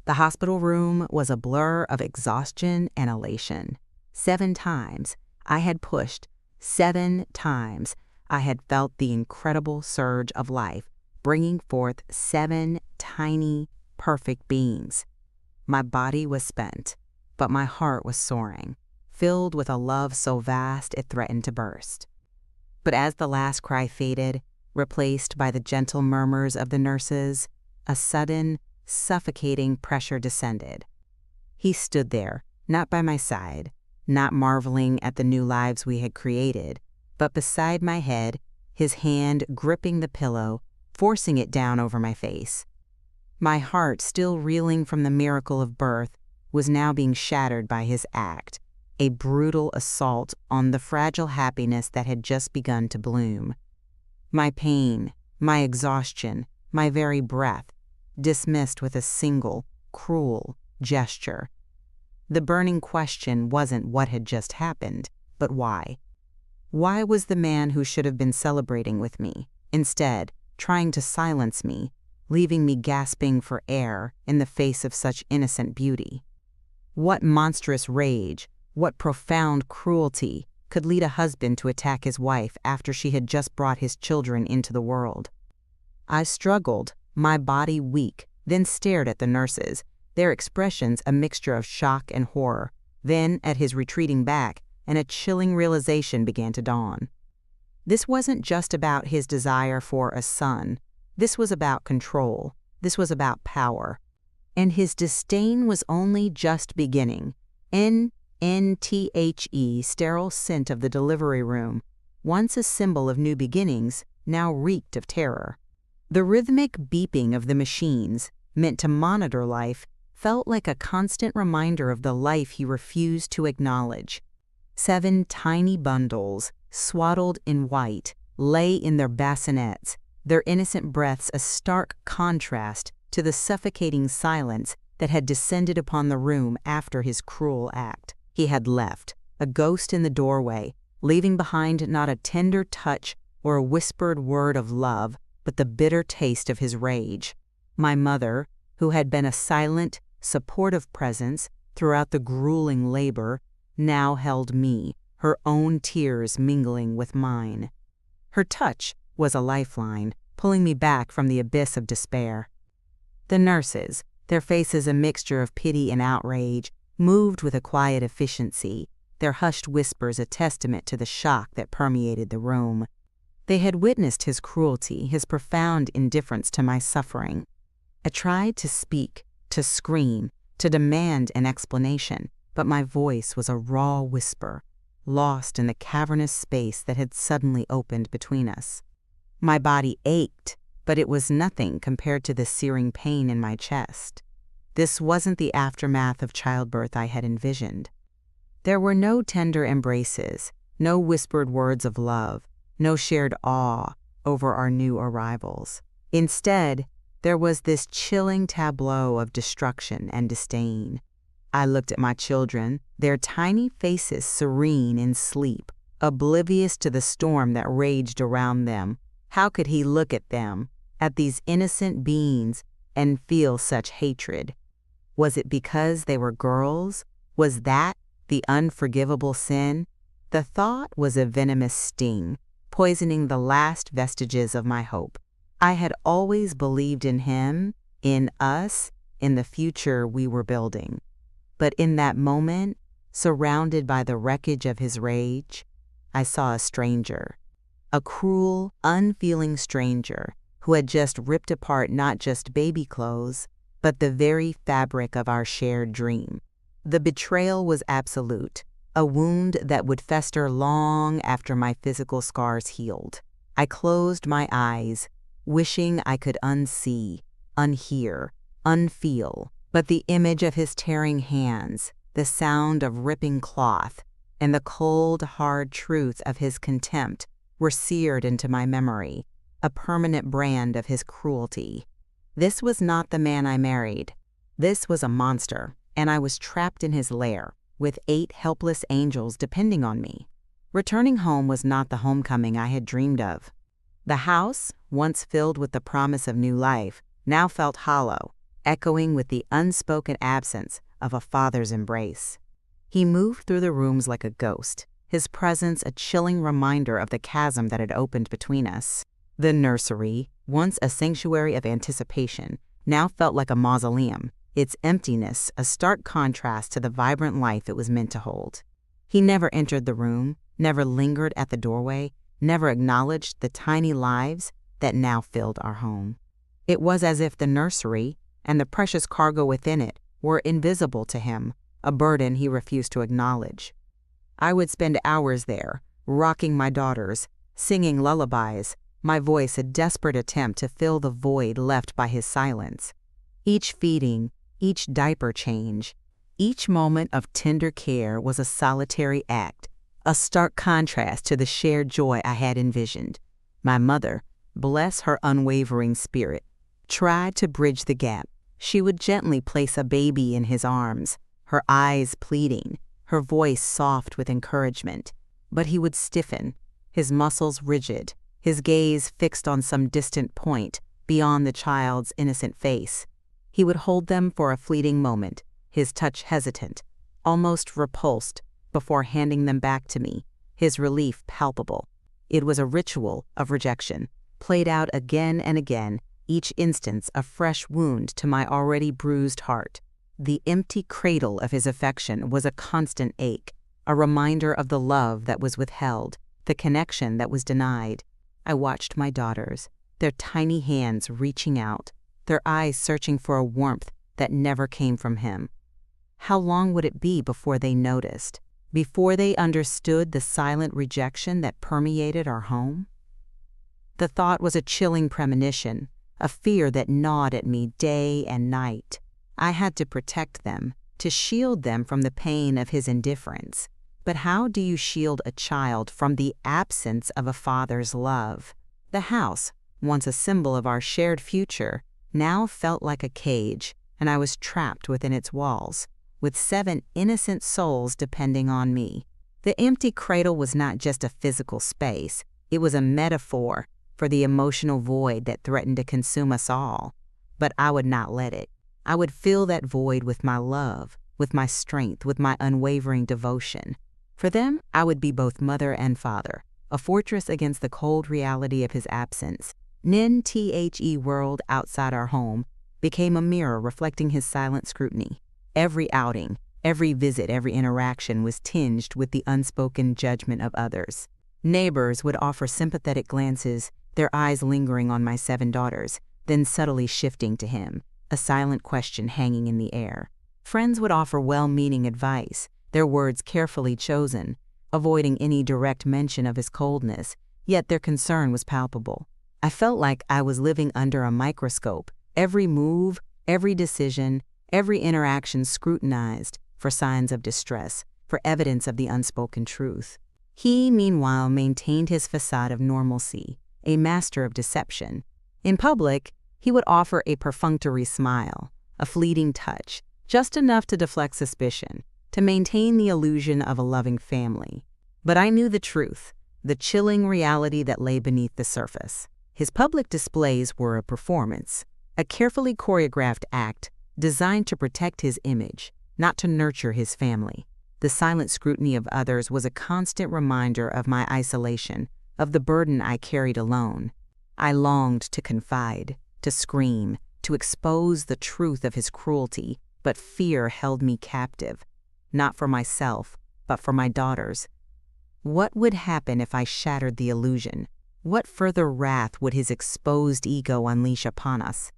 The hospital room was a blur of exhaustion and elation. 7 times I had pushed, 7 times I had felt the incredible surge of life, bringing forth 7 tiny, perfect beings. My body was spent, but my heart was soaring, filled with a love so vast it threatened to burst. But as the last cry faded, replaced by the gentle murmurs of the nurses, a sudden, suffocating pressure descended. He stood there, not by my side, not marveling at the new lives we had created, but beside my head, his hand gripping the pillow, forcing it down over my face. My heart, still reeling from the miracle of birth, was now being shattered by his act, a brutal assault on the fragile happiness that had just begun to bloom. My pain, my exhaustion, my very breath, dismissed with a single, cruel gesture. The burning question wasn't what had just happened, but why. Why was the man who should have been celebrating with me, instead, trying to silence me, leaving me gasping for air in the face of such innocent beauty? What monstrous rage, what profound cruelty could lead a husband to attack his wife after she had just brought his children into the world? I struggled, my body weak, then stared at the nurses, their expressions a mixture of shock and horror, then at his retreating back, and a chilling realization began to dawn. This wasn't just about his desire for a son. This was about control. This was about power. And his disdain was only just beginning. N-N-T-H-E, sterile scent of the delivery room, once a symbol of new beginnings, now reeked of terror. The rhythmic beeping of the machines, meant to monitor life, felt like a constant reminder of the life he refused to acknowledge. 7 tiny bundles, swaddled in white, lay in their bassinets, their innocent breaths a stark contrast to the suffocating silence that had descended upon the room after his cruel act. He had left, a ghost in the doorway, leaving behind not a tender touch or a whispered word of love, but the bitter taste of his rage. My mother, who had been a silent, supportive presence throughout the grueling labor, now held me, her own tears mingling with mine. Her touch was a lifeline, pulling me back from the abyss of despair. The nurses, their faces a mixture of pity and outrage, moved with a quiet efficiency, their hushed whispers a testament to the shock that permeated the room. They had witnessed his cruelty, his profound indifference to my suffering. I tried to speak, to scream, to demand an explanation, but my voice was a raw whisper, lost in the cavernous space that had suddenly opened between us. My body ached, but it was nothing compared to the searing pain in my chest. This wasn't the aftermath of childbirth I had envisioned. There were no tender embraces, no whispered words of love, no shared awe over our new arrivals. Instead, there was this chilling tableau of destruction and disdain. I looked at my children, their tiny faces serene in sleep, oblivious to the storm that raged around them. How could he look at them, at these innocent beings, and feel such hatred? Was it because they were girls? Was that the unforgivable sin? The thought was a venomous sting, poisoning the last vestiges of my hope. I had always believed in him, in us, in the future we were building. But in that moment, surrounded by the wreckage of his rage, I saw a stranger, a cruel, unfeeling stranger who had just ripped apart not just baby clothes, but the very fabric of our shared dream. The betrayal was absolute, a wound that would fester long after my physical scars healed. I closed my eyes, wishing I could unsee, unhear, unfeel, but the image of his tearing hands, the sound of ripping cloth, and the cold, hard truth of his contempt were seared into my memory, a permanent brand of his cruelty. This was not the man I married. This was a monster, and I was trapped in his lair, with 8 helpless angels depending on me. Returning home was not the homecoming I had dreamed of. The house, once filled with the promise of new life, now felt hollow, echoing with the unspoken absence of a father's embrace. He moved through the rooms like a ghost, his presence a chilling reminder of the chasm that had opened between us. The nursery, once a sanctuary of anticipation, now felt like a mausoleum, its emptiness a stark contrast to the vibrant life it was meant to hold. He never entered the room, never lingered at the doorway, never acknowledged the tiny lives that now filled our home. It was as if the nursery and the precious cargo within it were invisible to him, a burden he refused to acknowledge. I would spend hours there, rocking my daughters, singing lullabies, my voice a desperate attempt to fill the void left by his silence. Each feeding, each diaper change, each moment of tender care was a solitary act, a stark contrast to the shared joy I had envisioned. My mother, bless her unwavering spirit, tried to bridge the gap. She would gently place a baby in his arms, her eyes pleading, her voice soft with encouragement. But he would stiffen, his muscles rigid, his gaze fixed on some distant point beyond the child's innocent face. He would hold them for a fleeting moment, his touch hesitant, almost repulsed, before handing them back to me, his relief palpable. It was a ritual of rejection, played out again and again, each instance a fresh wound to my already bruised heart. The empty cradle of his affection was a constant ache, a reminder of the love that was withheld, the connection that was denied. I watched my daughters, their tiny hands reaching out, their eyes searching for a warmth that never came from him. How long would it be before they noticed, before they understood the silent rejection that permeated our home? The thought was a chilling premonition, a fear that gnawed at me day and night. I had to protect them, to shield them from the pain of his indifference. But how do you shield a child from the absence of a father's love? The house, once a symbol of our shared future, now felt like a cage, and I was trapped within its walls, with 7 innocent souls depending on me. The empty cradle was not just a physical space, it was a metaphor for the emotional void that threatened to consume us all. But I would not let it. I would fill that void with my love, with my strength, with my unwavering devotion. For them, I would be both mother and father, a fortress against the cold reality of his absence. The world outside our home became a mirror reflecting his silent scrutiny. Every outing, every visit, every interaction was tinged with the unspoken judgment of others. Neighbors would offer sympathetic glances, their eyes lingering on my 7 daughters, then subtly shifting to him, a silent question hanging in the air. Friends would offer well-meaning advice, their words carefully chosen, avoiding any direct mention of his coldness, yet their concern was palpable. I felt like I was living under a microscope, every move, every decision, every interaction scrutinized for signs of distress, for evidence of the unspoken truth. He, meanwhile, maintained his facade of normalcy, a master of deception. In public, he would offer a perfunctory smile, a fleeting touch, just enough to deflect suspicion, to maintain the illusion of a loving family. But I knew the truth, the chilling reality that lay beneath the surface. His public displays were a performance, a carefully choreographed act designed to protect his image, not to nurture his family. The silent scrutiny of others was a constant reminder of my isolation, of the burden I carried alone. I longed to confide, to scream, to expose the truth of his cruelty, but fear held me captive, not for myself, but for my daughters. What would happen if I shattered the illusion? What further wrath would his exposed ego unleash upon us?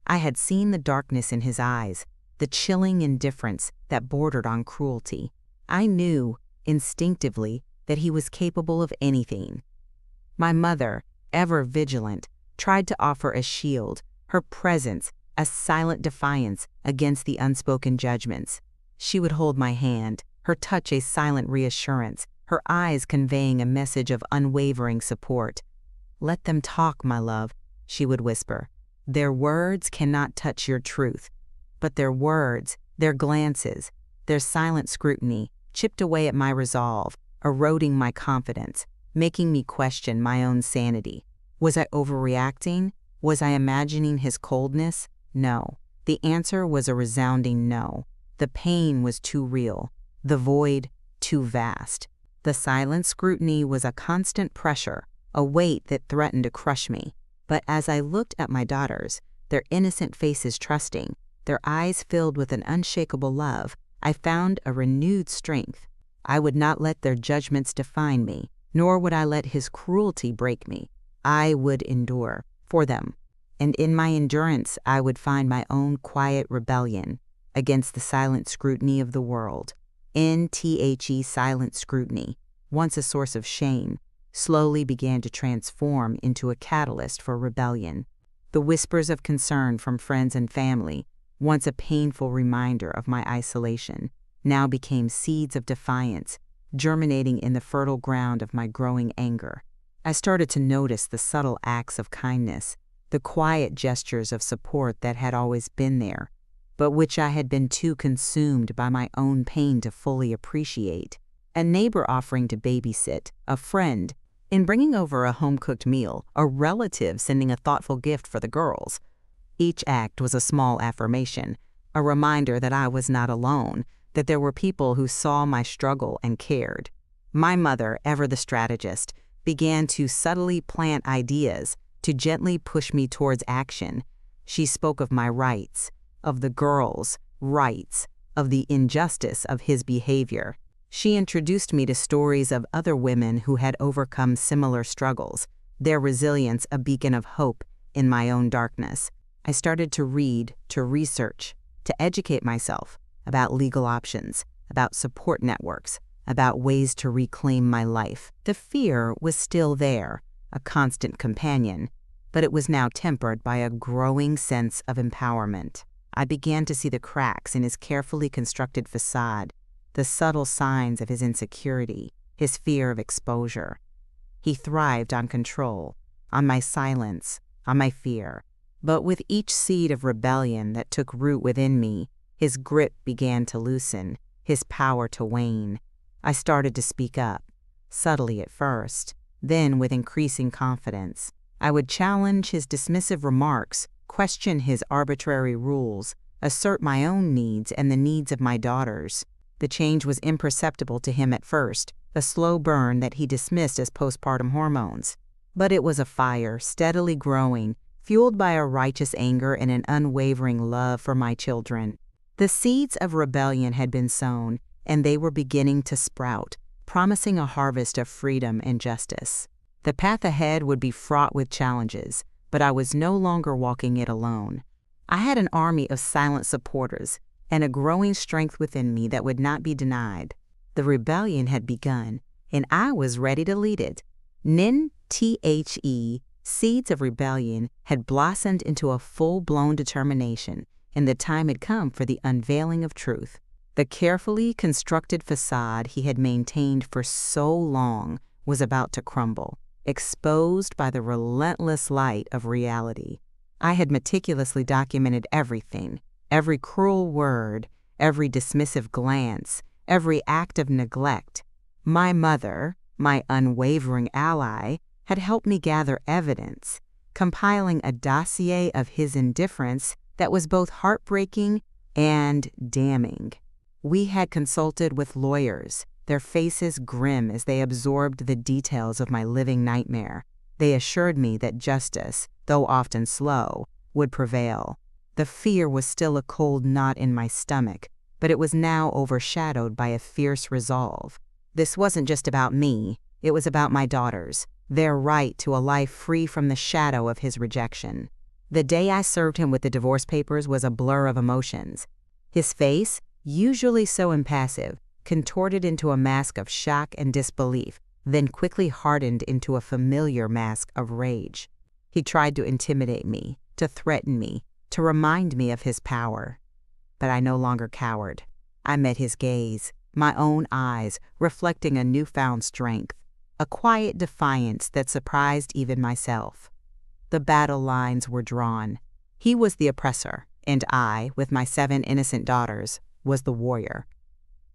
I had seen the darkness in his eyes, the chilling indifference that bordered on cruelty. I knew, instinctively, that he was capable of anything. My mother, ever vigilant, tried to offer a shield, her presence a silent defiance against the unspoken judgments. She would hold my hand, her touch a silent reassurance, her eyes conveying a message of unwavering support. "Let them talk, my love," she would whisper. "Their words cannot touch your truth, but their words, their glances, their silent scrutiny chipped away at my resolve, eroding my confidence, making me question my own sanity. Was I overreacting? Was I imagining his coldness? No. The answer was a resounding no. The pain was too real, the void too vast. The silent scrutiny was a constant pressure, a weight that threatened to crush me. But as I looked at my daughters, their innocent faces trusting, their eyes filled with an unshakable love, I found a renewed strength. I would not let their judgments define me, nor would I let his cruelty break me. I would endure for them, and in my endurance I would find my own quiet rebellion against the silent scrutiny of the world. Silent scrutiny, once a source of shame, slowly began to transform into a catalyst for rebellion. The whispers of concern from friends and family, once a painful reminder of my isolation, now became seeds of defiance, germinating in the fertile ground of my growing anger. I started to notice the subtle acts of kindness, the quiet gestures of support that had always been there, but which I had been too consumed by my own pain to fully appreciate. A neighbor offering to babysit, a friend in bringing over a home-cooked meal, a relative sending a thoughtful gift for the girls. Each act was a small affirmation, a reminder that I was not alone, that there were people who saw my struggle and cared. My mother, ever the strategist, began to subtly plant ideas, to gently push me towards action. She spoke of my rights, of the girls' rights, of the injustice of his behavior. She introduced me to stories of other women who had overcome similar struggles, their resilience a beacon of hope in my own darkness. I started to read, to research, to educate myself about legal options, about support networks, about ways to reclaim my life. The fear was still there, a constant companion, but it was now tempered by a growing sense of empowerment. I began to see the cracks in his carefully constructed facade, the subtle signs of his insecurity, his fear of exposure. He thrived on control, on my silence, on my fear. But with each seed of rebellion that took root within me, his grip began to loosen, his power to wane. I started to speak up, subtly at first, then with increasing confidence. I would challenge his dismissive remarks, question his arbitrary rules, assert my own needs and the needs of my daughters. The change was imperceptible to him at first, a slow burn that he dismissed as postpartum hormones. But it was a fire steadily growing, fueled by a righteous anger and an unwavering love for my children. The seeds of rebellion had been sown, and they were beginning to sprout, promising a harvest of freedom and justice. The path ahead would be fraught with challenges, but I was no longer walking it alone. I had an army of silent supporters and a growing strength within me that would not be denied. The rebellion had begun, and I was ready to lead it. Seeds of rebellion had blossomed into a full-blown determination, and the time had come for the unveiling of truth. The carefully constructed facade he had maintained for so long was about to crumble, exposed by the relentless light of reality. I had meticulously documented everything, every cruel word, every dismissive glance, every act of neglect. My mother, my unwavering ally, had helped me gather evidence, compiling a dossier of his indifference that was both heartbreaking and damning. We had consulted with lawyers, their faces grim as they absorbed the details of my living nightmare. They assured me that justice, though often slow, would prevail. The fear was still a cold knot in my stomach, but it was now overshadowed by a fierce resolve. This wasn't just about me, it was about my daughters, their right to a life free from the shadow of his rejection. The day I served him with the divorce papers was a blur of emotions. His face, usually so impassive, contorted into a mask of shock and disbelief, then quickly hardened into a familiar mask of rage. He tried to intimidate me, to threaten me, to remind me of his power. But I no longer cowered. I met his gaze, my own eyes reflecting a newfound strength, a quiet defiance that surprised even myself. The battle lines were drawn. He was the oppressor, and I, with my 7 innocent daughters, was the warrior.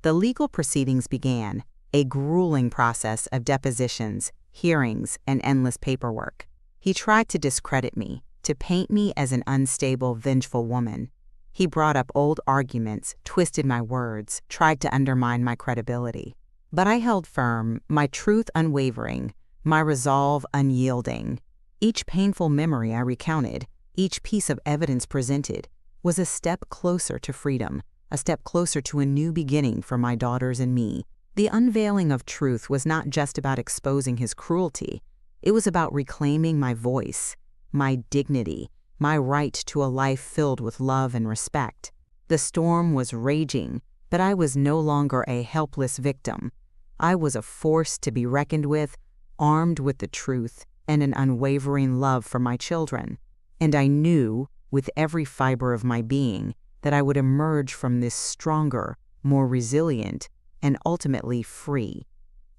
The legal proceedings began, a grueling process of depositions, hearings, and endless paperwork. He tried to discredit me, to paint me as an unstable, vengeful woman. He brought up old arguments, twisted my words, tried to undermine my credibility. But I held firm, my truth unwavering, my resolve unyielding. Each painful memory I recounted, each piece of evidence presented, was a step closer to freedom, a step closer to a new beginning for my daughters and me. The unveiling of truth was not just about exposing his cruelty. It was about reclaiming my voice, my dignity, my right to a life filled with love and respect. The storm was raging, but I was no longer a helpless victim. I was a force to be reckoned with, armed with the truth and an unwavering love for my children. And I knew, with every fiber of my being, that I would emerge from this stronger, more resilient, and ultimately free.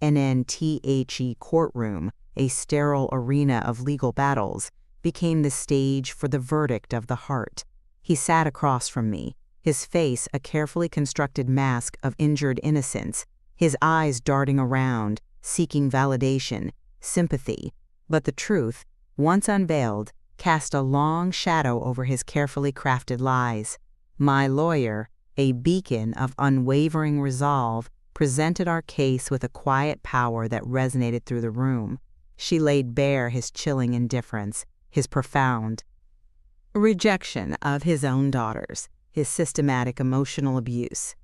NNTHE courtroom, a sterile arena of legal battles, became the stage for the verdict of the heart. He sat across from me, his face a carefully constructed mask of injured innocence, his eyes darting around, seeking validation, sympathy. But the truth, once unveiled, cast a long shadow over his carefully crafted lies. My lawyer, a beacon of unwavering resolve, presented our case with a quiet power that resonated through the room. She laid bare his chilling indifference, his profound rejection of his own daughters, his systematic emotional abuse.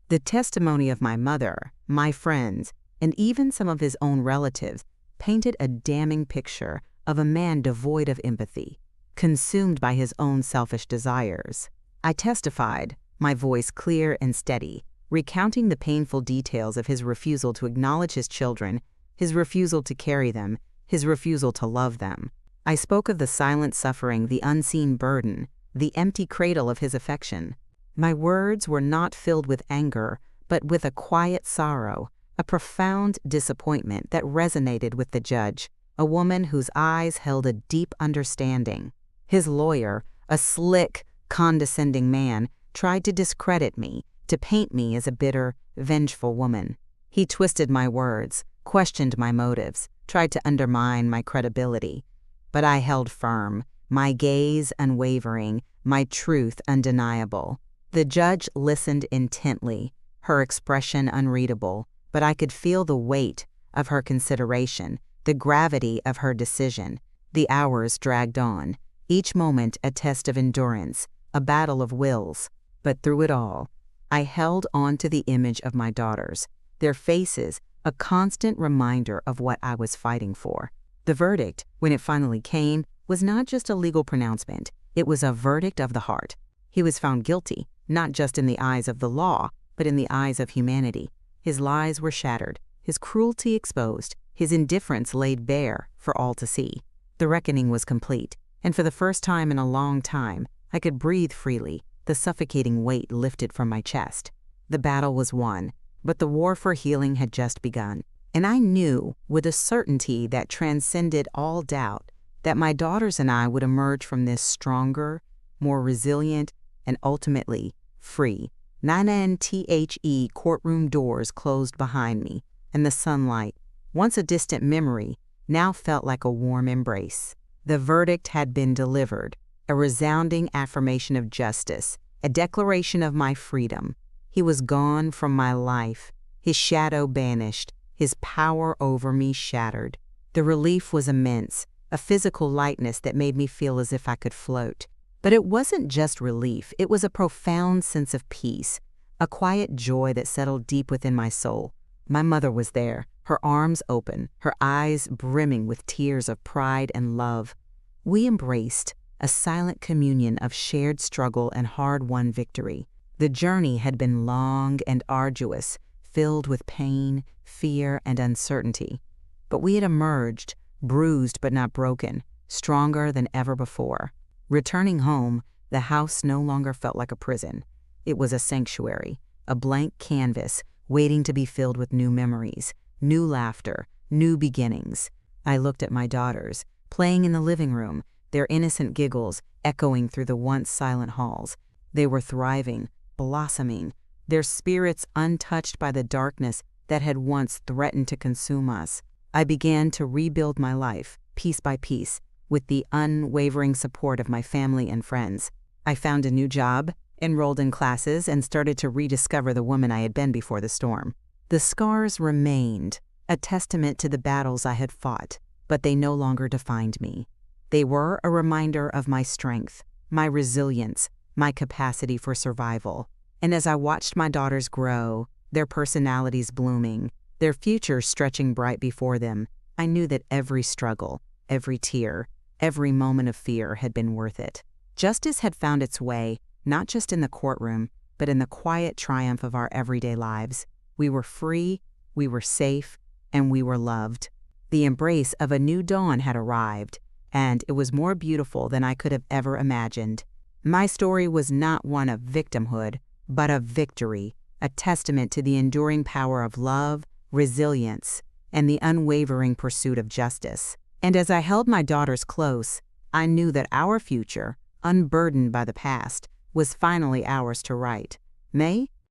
The testimony of my mother, my friends, and even some of his own relatives painted a damning picture of a man devoid of empathy, consumed by his own selfish desires. I testified, my voice clear and steady, recounting the painful details of his refusal to acknowledge his children, his refusal to carry them, his refusal to love them. I spoke of the silent suffering, the unseen burden, the empty cradle of his affection. My words were not filled with anger, but with a quiet sorrow, a profound disappointment that resonated with the judge, a woman whose eyes held a deep understanding. His lawyer, a slick, condescending man, tried to discredit me, to paint me as a bitter, vengeful woman. He twisted my words, questioned my motives, tried to undermine my credibility. But I held firm, my gaze unwavering, my truth undeniable. The judge listened intently, her expression unreadable, but I could feel the weight of her consideration, the gravity of her decision. The hours dragged on, each moment a test of endurance, a battle of wills. But through it all, I held on to the image of my daughters, their faces a constant reminder of what I was fighting for. The verdict, when it finally came, was not just a legal pronouncement. It was a verdict of the heart. He was found guilty, not just in the eyes of the law, but in the eyes of humanity. His lies were shattered, his cruelty exposed, his indifference laid bare for all to see. The reckoning was complete, and for the first time in a long time, I could breathe freely, the suffocating weight lifted from my chest. The battle was won, but the war for healing had just begun. And I knew, with a certainty that transcended all doubt, that my daughters and I would emerge from this stronger, more resilient, and ultimately free. NNTHE courtroom doors closed behind me, and the sunlight, once a distant memory, now felt like a warm embrace. The verdict had been delivered, a resounding affirmation of justice, a declaration of my freedom. He was gone from my life, his shadow banished, his power over me shattered. The relief was immense, a physical lightness that made me feel as if I could float. But it wasn't just relief, it was a profound sense of peace, a quiet joy that settled deep within my soul. My mother was there, her arms open, her eyes brimming with tears of pride and love. We embraced a silent communion of shared struggle and hard-won victory. The journey had been long and arduous, filled with pain, fear, and uncertainty. But we had emerged, bruised but not broken, stronger than ever before. Returning home, the house no longer felt like a prison. It was a sanctuary, a blank canvas waiting to be filled with new memories, new laughter, new beginnings. I looked at my daughters, playing in the living room, their innocent giggles echoing through the once silent halls. They were thriving, blossoming, their spirits untouched by the darkness that had once threatened to consume us. I began to rebuild my life, piece by piece, with the unwavering support of my family and friends. I found a new job, enrolled in classes, and started to rediscover the woman I had been before the storm. The scars remained, a testament to the battles I had fought, but they no longer defined me. They were a reminder of my strength, my resilience, my capacity for survival. And as I watched my daughters grow, their personalities blooming, their futures stretching bright before them, I knew that every struggle, every tear, every moment of fear had been worth it. Justice had found its way, not just in the courtroom, but in the quiet triumph of our everyday lives. We were free, we were safe, and we were loved. The embrace of a new dawn had arrived, and it was more beautiful than I could have ever imagined. My story was not one of victimhood, but of victory, a testament to the enduring power of love, resilience, and the unwavering pursuit of justice. And as I held my daughters close, I knew that our future, unburdened by the past, was finally ours to write. May,